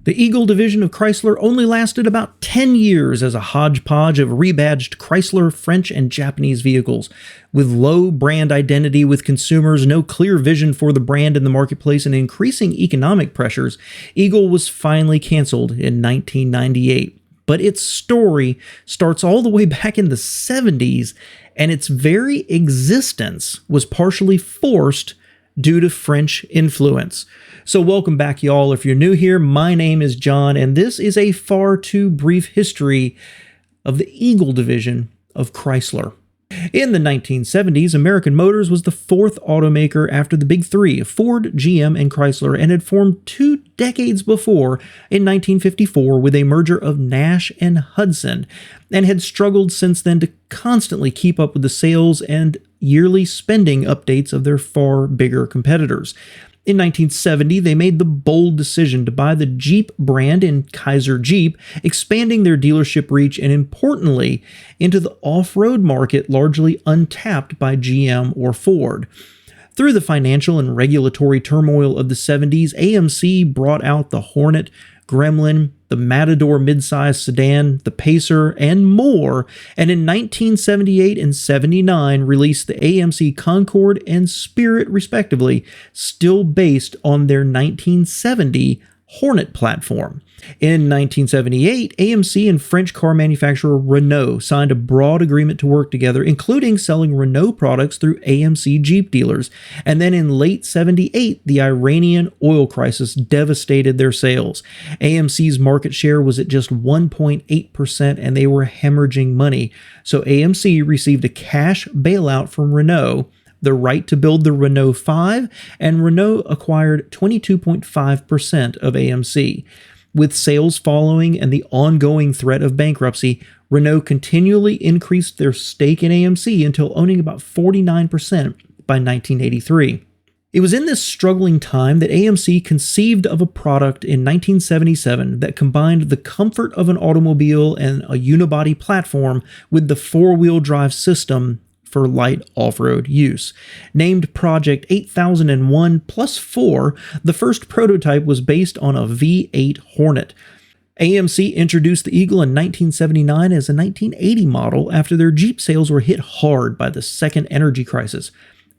The Eagle division of Chrysler only lasted about 10 years as a hodgepodge of rebadged Chrysler, French, and Japanese vehicles. With low brand identity with consumers, no clear vision for the brand in the marketplace, and increasing economic pressures, Eagle was finally canceled in 1998. But its story starts all the way back in the 70s, and its very existence was partially forced due to French influence. So welcome back, y'all. If you're new here, my name is John, and this is a far too brief history of the Eagle division of Chrysler. In the 1970s, American Motors was the fourth automaker after the big three, Ford, GM, and Chrysler, and had formed 2 decades before in 1954 with a merger of Nash and Hudson, and had struggled since then to constantly keep up with the sales and yearly spending updates of their far bigger competitors. In 1970, they made the bold decision to buy the Jeep brand in Kaiser Jeep, expanding their dealership reach and, importantly, into the off-road market largely untapped by GM or Ford. Through the financial and regulatory turmoil of the 70s, AMC brought out the Hornet, Gremlin, the Matador midsize sedan, the Pacer, and more, and in 1978 and 79 released the AMC Concorde and Spirit respectively, still based on their 1970 Hornet platform. In 1978, AMC and French car manufacturer Renault signed a broad agreement to work together, including selling Renault products through AMC Jeep dealers. And then in late 78, the Iranian oil crisis devastated their sales. AMC's market share was at just 1.8%, and they were hemorrhaging money. So AMC received a cash bailout from Renault, the right to build the Renault 5, and Renault acquired 22.5% of AMC. With sales following and the ongoing threat of bankruptcy, Renault continually increased their stake in AMC until owning about 49% by 1983. It was in this struggling time that AMC conceived of a product in 1977 that combined the comfort of an automobile and a unibody platform with the four-wheel drive system for light off-road use. Named Project 8001+4, the first prototype was based on a V8 Hornet. AMC introduced the Eagle in 1979 as a 1980 model after their Jeep sales were hit hard by the second energy crisis.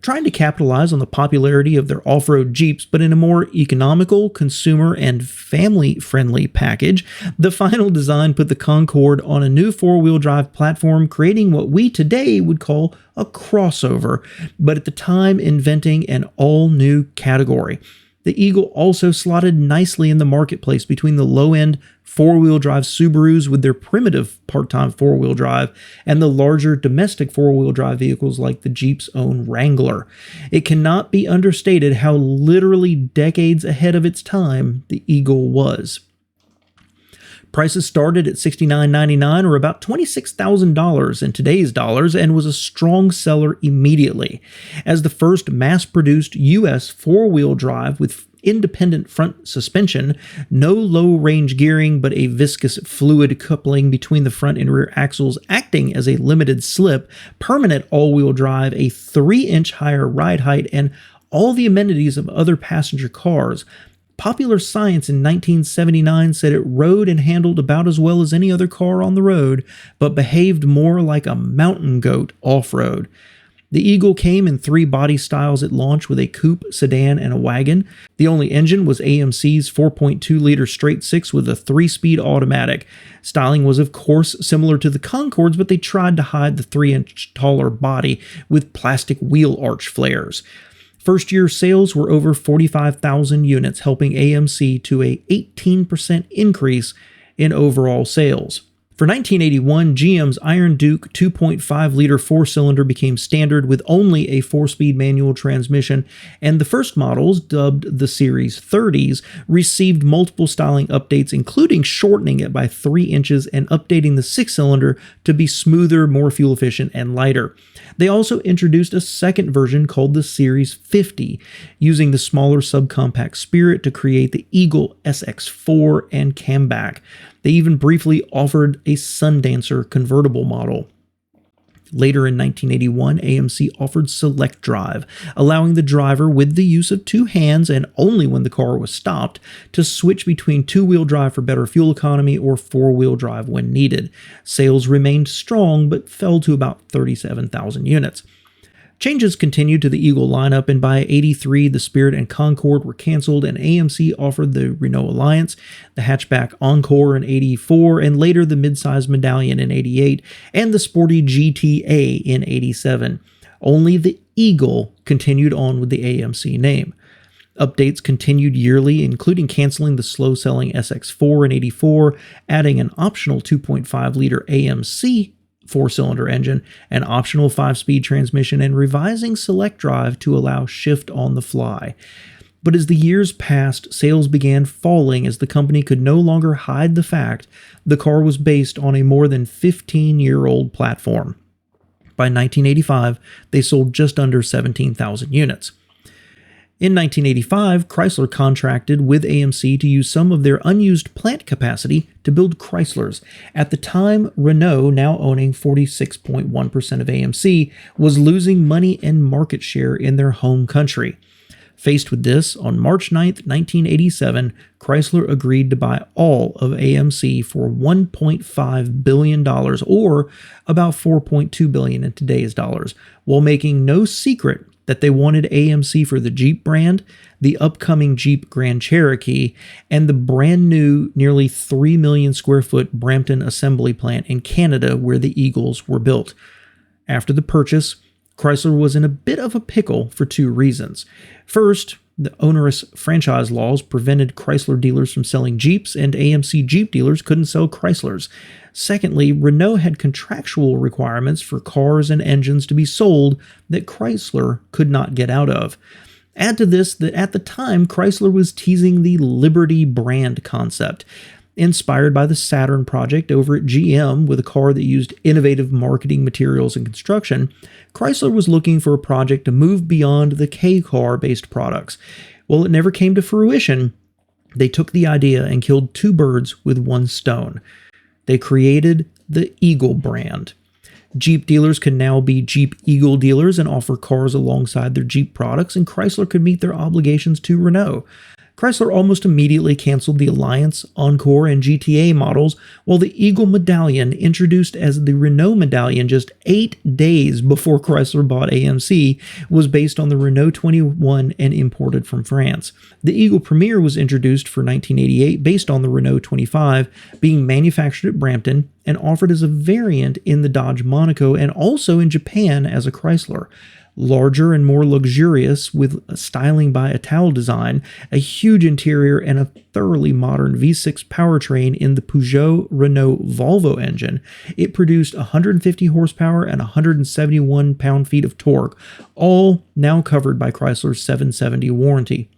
Trying to capitalize on the popularity of their off-road Jeeps, but in a more economical, consumer, and family-friendly package, the final design put the Concorde on a new four-wheel drive platform, creating what we today would call a crossover, but at the time inventing an all-new category. The Eagle also slotted nicely in the marketplace between the low-end four-wheel drive Subarus with their primitive part-time four-wheel drive and the larger domestic four-wheel drive vehicles like the Jeep's own Wrangler. It cannot be understated how literally decades ahead of its time the Eagle was. Prices started at $69.99 or about $26,000 in today's dollars, and was a strong seller immediately. As the first mass-produced U.S. four-wheel drive with independent front suspension, no low-range gearing, but a viscous fluid coupling between the front and rear axles acting as a limited slip, permanent all-wheel drive, a 3-inch higher ride height, and all the amenities of other passenger cars. Popular Science in 1979 said it rode and handled about as well as any other car on the road, but behaved more like a mountain goat off-road. The Eagle came in 3 body styles at launch with a coupe, sedan, and a wagon. The only engine was AMC's 4.2-liter straight-six with a 3-speed automatic. Styling was, of course, similar to the Concorde's, but they tried to hide the 3-inch taller body with plastic wheel arch flares. First-year sales were over 45,000 units, helping AMC to an 18% increase in overall sales. For 1981, GM's Iron Duke 2.5-liter 4-cylinder became standard with only a 4-speed manual transmission, and the first models, dubbed the Series 30s, received multiple styling updates, including shortening it by 3 inches and updating the 6-cylinder to be smoother, more fuel-efficient, and lighter. They also introduced a second version called the Series 50, using the smaller subcompact Spirit to create the Eagle SX4 and Camback. They even briefly offered a Sundancer convertible model. Later in 1981, AMC offered Select Drive, allowing the driver, with the use of two hands and only when the car was stopped, to switch between two-wheel drive for better fuel economy or four-wheel drive when needed. Sales remained strong but fell to about 37,000 units. Changes continued to the Eagle lineup, and by 83, the Spirit and Concorde were canceled, and AMC offered the Renault Alliance, the hatchback Encore in 84, and later the midsize Medallion in 88, and the sporty GTA in 87. Only the Eagle continued on with the AMC name. Updates continued yearly, including canceling the slow-selling SX4 in 84, adding an optional 2.5-liter AMC four-cylinder engine, an optional 5-speed transmission, and revising Select Drive to allow shift on the fly. But as the years passed, sales began falling as the company could no longer hide the fact the car was based on a more than 15-year-old platform. By 1985, they sold just under 17,000 units. In 1985, Chrysler contracted with AMC to use some of their unused plant capacity to build Chryslers. At the time, Renault, now owning 46.1% of AMC, was losing money and market share in their home country. Faced with this, on March 9, 1987, Chrysler agreed to buy all of AMC for $1.5 billion, or about $4.2 billion in today's dollars, while making no secret that they wanted AMC for the Jeep brand, the upcoming Jeep Grand Cherokee, and the brand new, nearly 3 million square foot Brampton assembly plant in Canada where the Eagles were built. After the purchase, Chrysler was in a bit of a pickle for two reasons. First, the onerous franchise laws prevented Chrysler dealers from selling Jeeps, and AMC Jeep dealers couldn't sell Chryslers. Secondly, Renault had contractual requirements for cars and engines to be sold that Chrysler could not get out of. Add to this that at the time, Chrysler was teasing the Liberty brand concept. Inspired by the Saturn project over at GM with a car that used innovative marketing materials and construction, Chrysler was looking for a project to move beyond the K-car-based products. While it never came to fruition, they took the idea and killed two birds with one stone. They created the Eagle brand. Jeep dealers can now be Jeep Eagle dealers and offer cars alongside their Jeep products, and Chrysler could meet their obligations to Renault. Chrysler almost immediately canceled the Alliance, Encore, and GTA models, while the Eagle Medallion, introduced as the Renault Medallion just 8 days before Chrysler bought AMC, was based on the Renault 21 and imported from France. The Eagle Premier was introduced for 1988 based on the Renault 25, being manufactured at Brampton and offered as a variant in the Dodge Monaco and also in Japan as a Chrysler. Larger and more luxurious, with styling by Ital Design, a huge interior, and a thoroughly modern V6 powertrain in the Peugeot Renault Volvo engine, it produced 150 horsepower and 171 pound-feet of torque, all now covered by Chrysler's 770 warranty.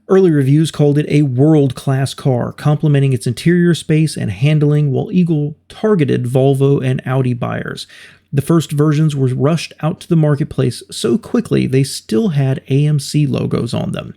Early reviews called it a world-class car, complementing its interior space and handling, while Eagle targeted Volvo and Audi buyers. The first versions were rushed out to the marketplace so quickly they still had AMC logos on them.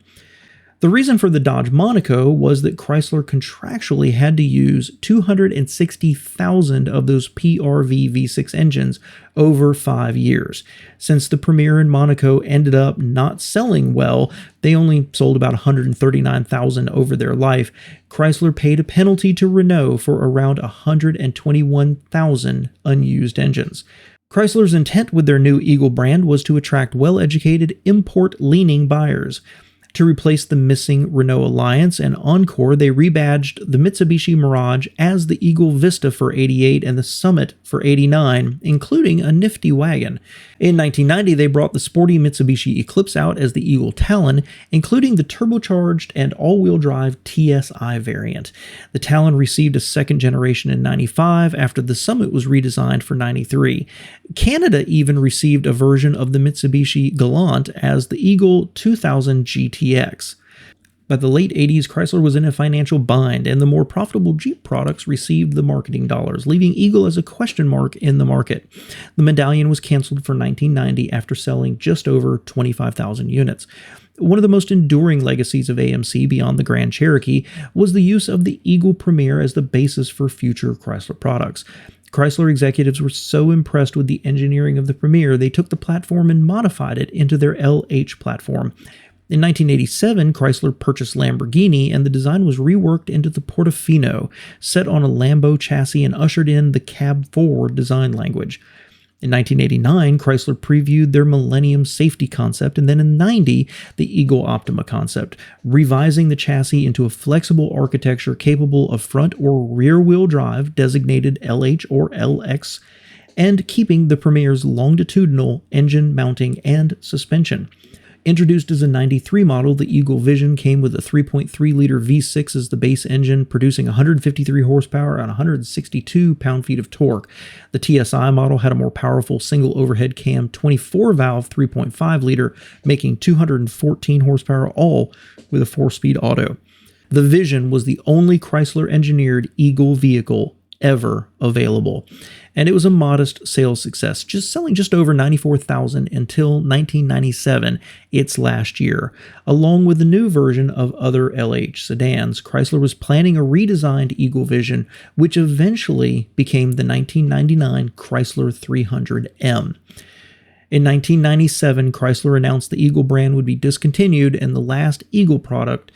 The reason for the Dodge Monaco was that Chrysler contractually had to use 260,000 of those PRV V6 engines over 5 years. Since the Premier and Monaco ended up not selling well, they only sold about 139,000 over their life. Chrysler paid a penalty to Renault for around 121,000 unused engines. Chrysler's intent with their new Eagle brand was to attract well-educated, import-leaning buyers. To replace the missing Renault Alliance and Encore, they rebadged the Mitsubishi Mirage as the Eagle Vista for 88 and the Summit for 89, including a nifty wagon. In 1990, they brought the sporty Mitsubishi Eclipse out as the Eagle Talon, including the turbocharged and all-wheel drive TSI variant. The Talon received a second generation in 95 after the Summit was redesigned for 93. Canada even received a version of the Mitsubishi Galant as the Eagle 2000 GTX. By the late 80s, Chrysler was in a financial bind, and the more profitable Jeep products received the marketing dollars, leaving Eagle as a question mark in the market. The Medallion was canceled for 1990 after selling just over 25,000 units. One of the most enduring legacies of AMC beyond the Grand Cherokee was the use of the Eagle Premier as the basis for future Chrysler products. Chrysler executives were so impressed with the engineering of the Premier, they took the platform and modified it into their LH platform. In 1987, Chrysler purchased Lamborghini, and the design was reworked into the Portofino, set on a Lambo chassis and ushered in the cab-forward design language. In 1989, Chrysler previewed their Millennium safety concept, and then in 90, the Eagle Optima concept, revising the chassis into a flexible architecture capable of front or rear-wheel drive, designated LH or LX, and keeping the Premier's longitudinal engine mounting and suspension. Introduced as a 93 model, the Eagle Vision came with a 3.3-liter V6 as the base engine, producing 153 horsepower and 162 pound-feet of torque. The TSI model had a more powerful single overhead cam 24-valve 3.5-liter, making 214 horsepower, all with a 4-speed auto. The Vision was the only Chrysler-engineered Eagle vehicle ever available, and it was a modest sales success, selling just over 94,000 until 1997, its last year. Along with the new version of other LH sedans, Chrysler was planning a redesigned Eagle Vision, which eventually became the 1999 Chrysler 300M. In 1997, Chrysler announced the Eagle brand would be discontinued, and the last Eagle product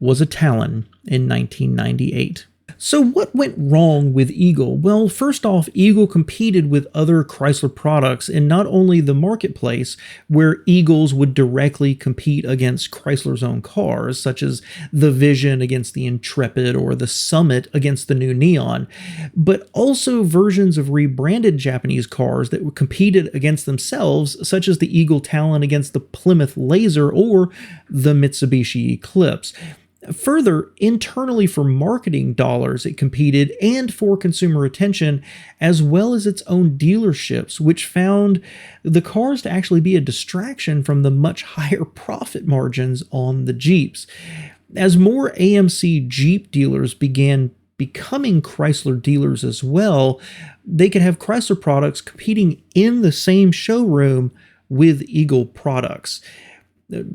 was a Talon in 1998. So what went wrong with Eagle? Well, first off, Eagle competed with other Chrysler products in not only the marketplace, where Eagles would directly compete against Chrysler's own cars, such as the Vision against the Intrepid or the Summit against the new Neon, but also versions of rebranded Japanese cars that competed against themselves, such as the Eagle Talon against the Plymouth Laser or the Mitsubishi Eclipse. Further, internally for marketing dollars, it competed, and for consumer attention, as well as its own dealerships, which found the cars to actually be a distraction from the much higher profit margins on the Jeeps. As more AMC Jeep dealers began becoming Chrysler dealers as well, they could have Chrysler products competing in the same showroom with Eagle products.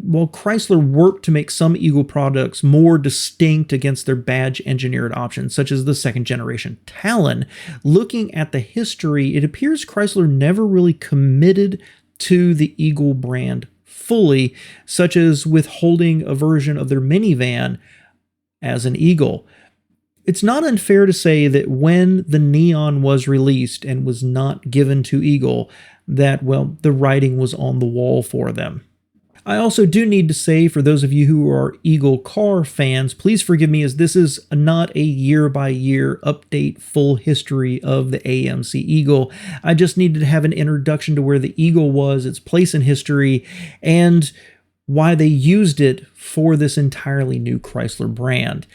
While Chrysler worked to make some Eagle products more distinct against their badge-engineered options, such as the second-generation Talon, looking at the history, it appears Chrysler never really committed to the Eagle brand fully, such as withholding a version of their minivan as an Eagle. It's not unfair to say that when the Neon was released and was not given to Eagle, that, well, the writing was on the wall for them. I also do need to say, for those of you who are Eagle car fans, please forgive me, as this is not a year-by-year update full history of the AMC Eagle. I just needed to have an introduction to where the Eagle was, its place in history, and why they used it for this entirely new Chrysler brand.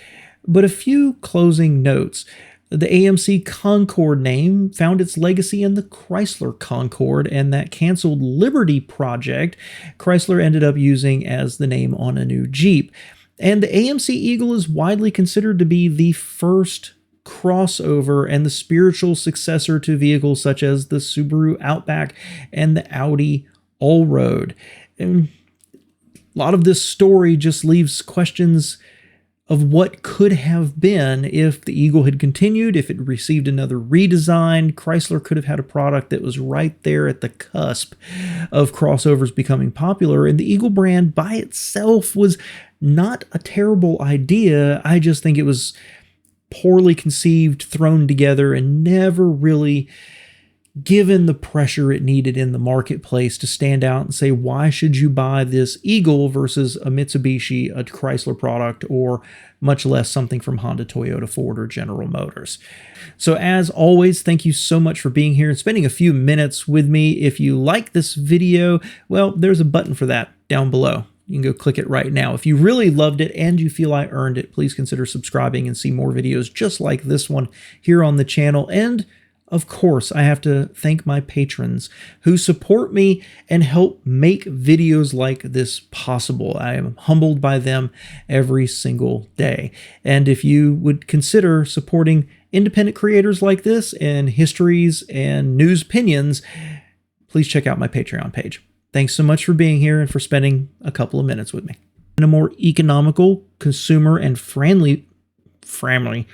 But a few closing notes. The AMC Concorde name found its legacy in the Chrysler Concorde, and that canceled Liberty project Chrysler ended up using as the name on a new Jeep. And the AMC Eagle is widely considered to be the first crossover and the spiritual successor to vehicles such as the Subaru Outback and the Audi Allroad. And a lot of this story just leaves questions of what could have been if the Eagle had continued, if it received another redesign. Chrysler could have had a product that was right there at the cusp of crossovers becoming popular, and the Eagle brand by itself was not a terrible idea. I just think it was poorly conceived, thrown together, and never really given the pressure it needed in the marketplace to stand out and say, why should you buy this Eagle versus a Mitsubishi, a Chrysler product, or much less something from Honda, Toyota, Ford, or General Motors. So as always, thank you so much for being here and spending a few minutes with me. If you like this video, well, there's a button for that down below. You can go click it right now. If you really loved it and you feel I earned it, please consider subscribing and see more videos just like this one here on the channel. And of course, I have to thank my patrons who support me and help make videos like this possible. I am humbled by them every single day. And if you would consider supporting independent creators like this and histories and news opinions, please check out my Patreon page. Thanks so much for being here and for spending a couple of minutes with me. In a more economical, consumer, and family-friendly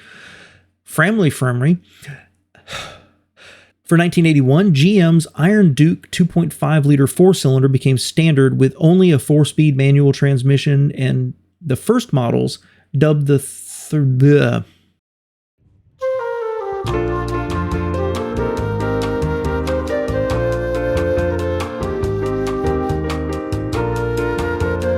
For 1981, GM's Iron Duke 2.5-liter four-cylinder became standard with only a 4-speed manual transmission, and the first models, dubbed the